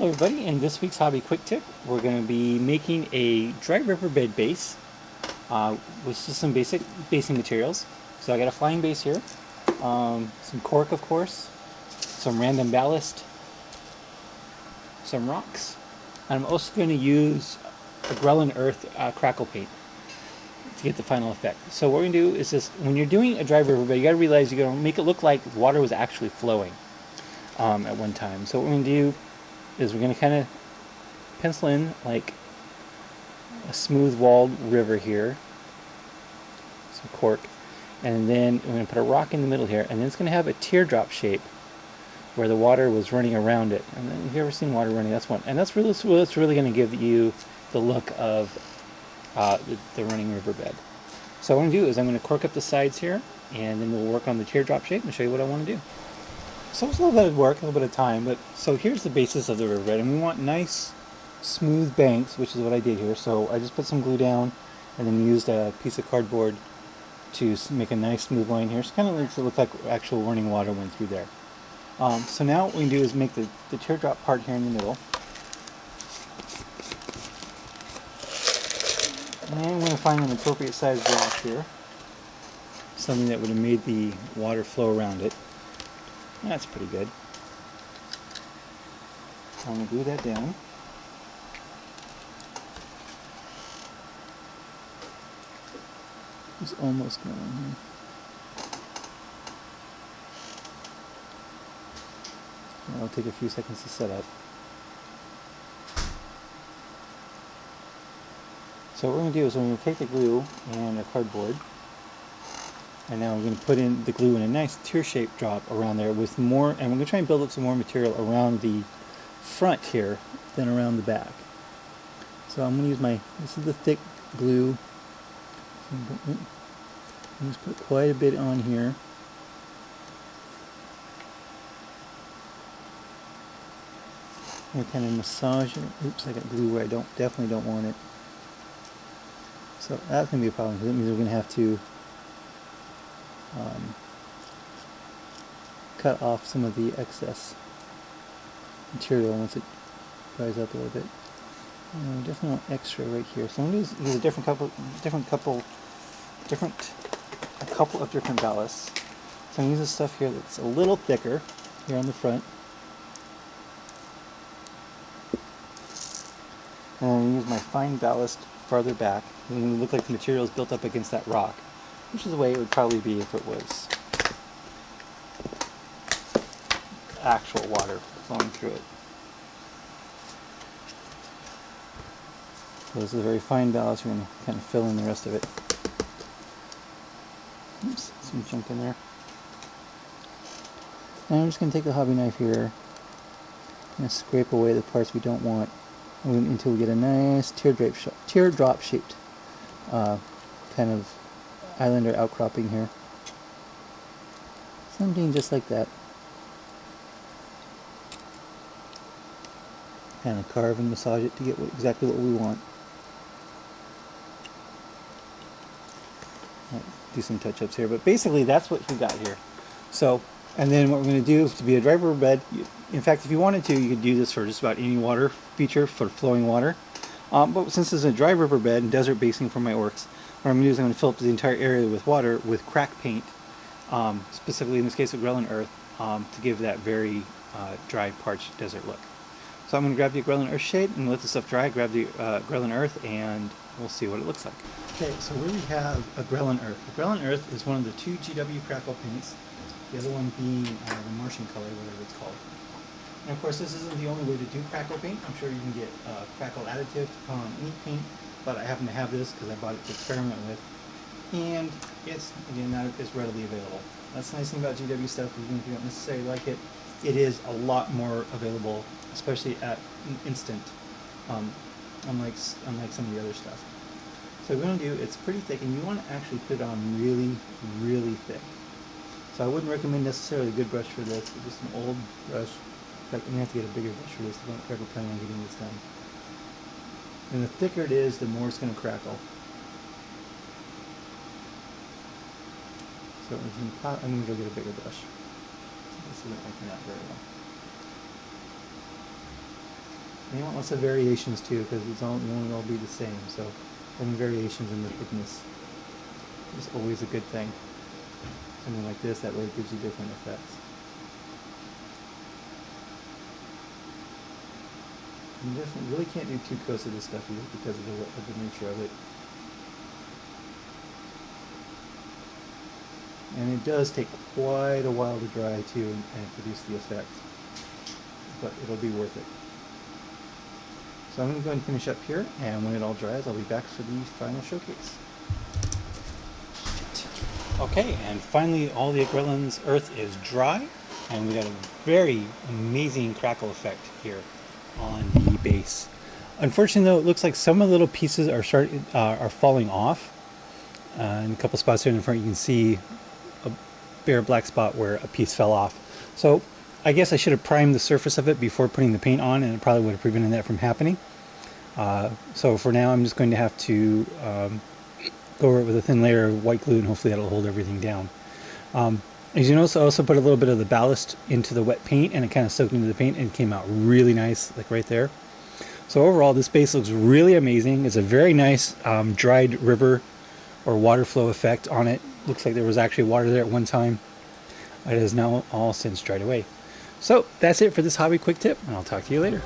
Hello everybody, in this week's hobby quick tip we're going to be making a dry riverbed base with just some basic basing materials. So I got a flying base here, some cork of course, some random ballast, some rocks, and I'm also going to use a Grelin Earth crackle paint to get the final effect. So what we're going to do is this: when you're doing a dry riverbed, you got to realize you're going to make it look like water was actually flowing at one time. So what we're going to do is we're going to kind of pencil in like a smooth walled river here, some cork, and then we're going to put a rock in the middle here, and then it's going to have a teardrop shape where the water was running around it. And then, if you've ever seen water running, that's one, and that's really what's really going to give you the look of the running riverbed. So what I'm going to do is I'm going to cork up the sides here, and then we'll work on the teardrop shape and show you what I want to do. So it's a little bit of work, a little bit of time, but so here's the basis of the riverbed, and we want nice, smooth banks, which is what I did here. So I just put some glue down, and then used a piece of cardboard to make a nice, smooth line here. So it kind of makes it look like actual running water went through there. So now what we can do is make the teardrop part here in the middle, and I'm going to find an appropriate sized rock here, something that would have made the water flow around it. That's pretty good. I'm going to glue that down. It's almost going here. It'll take a few seconds to set up. So what we're going to do is we're going to take the glue and a cardboard, and now we're going to put in the glue in a nice tear-shaped drop around there with more, and we're going to try and build up some more material around the front here than around the back. So I'm going to use this is the thick glue. I'm just put quite a bit on here. And kind of massage it. Oops, I got glue where I definitely don't want it. So that's going to be a problem, because that means we're going to have to cut off some of the excess material once it dries up a little bit. And definitely want extra right here. So I'm going to use a couple of different ballasts. So I'm going to use this stuff here that's a little thicker here on the front. And I'm going to use my fine ballast farther back. And it will look like the material is built up against that rock, which is the way it would probably be if it was actual water flowing through it. So this is a very fine ballast. We're going to kind of fill in the rest of it. Oops, some junk in there. And I'm just going to take the hobby knife here and scrape away the parts we don't want until we get a nice teardrop shaped kind of island or outcropping here. Something just like that. Kind of carve and massage it to get exactly what we want. Do some touch-ups here, but basically that's what we got here. So, and then what we're going to do to be a dry riverbed, in fact, if you wanted to, you could do this for just about any water feature for flowing water. But since this is a dry riverbed and desert basing for my orcs, what I'm going to do is I'm going to fill up the entire area with water with crack paint, specifically in this case of Grelin Earth, to give that very dry, parched desert look. So I'm going to grab the Grelin Earth shade and let the stuff dry, grab the Grelin Earth, and we'll see what it looks like. Okay, so here we have a Grelin Earth. The Grelin Earth is one of the two GW crackle paints, the other one being the Martian color, whatever it's called. And of course, this isn't the only way to do crackle paint. I'm sure you can get crackle additive on any paint, but I happen to have this because I bought it to experiment with. And it's, again, not as readily available. That's the nice thing about GW stuff, even if you don't necessarily like it, it is a lot more available, especially at instant, unlike some of the other stuff. So what we're going to do, it's pretty thick, and you want to actually put it on really, really thick. So I wouldn't recommend necessarily a good brush for this, but just an old brush. In fact, I'm going to have to get a bigger brush for this. I don't ever plan on getting this done. And the thicker it is, the more it's going to crackle. So I'm going to go get a bigger brush. This isn't working out very well. And you want lots of variations too, because it won't all be the same. So having variations in the thickness is always a good thing. Something like this that really gives you different effects. You definitely really can't do too close to this stuff either because of the nature of it. And it does take quite a while to dry too and produce the effect, but it'll be worth it. So I'm going to go and finish up here, and when it all dries I'll be back for the final showcase. Okay, and finally all the Gremlins earth is dry, and we got a very amazing crackle effect here on the base. Unfortunately though, it looks like some of the little pieces are falling off. In a couple spots here in the front you can see a bare black spot where a piece fell off. So I guess I should have primed the surface of it before putting the paint on, and it probably would have prevented that from happening. So for now I'm just going to have to go over it with a thin layer of white glue, and hopefully that'll hold everything down. As you notice, I also put a little bit of the ballast into the wet paint, and it kind of soaked into the paint and came out really nice, like right there. So overall this base looks really amazing. It's a very nice dried river or water flow effect on it. Looks like there was actually water there at one time. It has now all since dried away. So that's it for this hobby quick tip, and I'll talk to you later.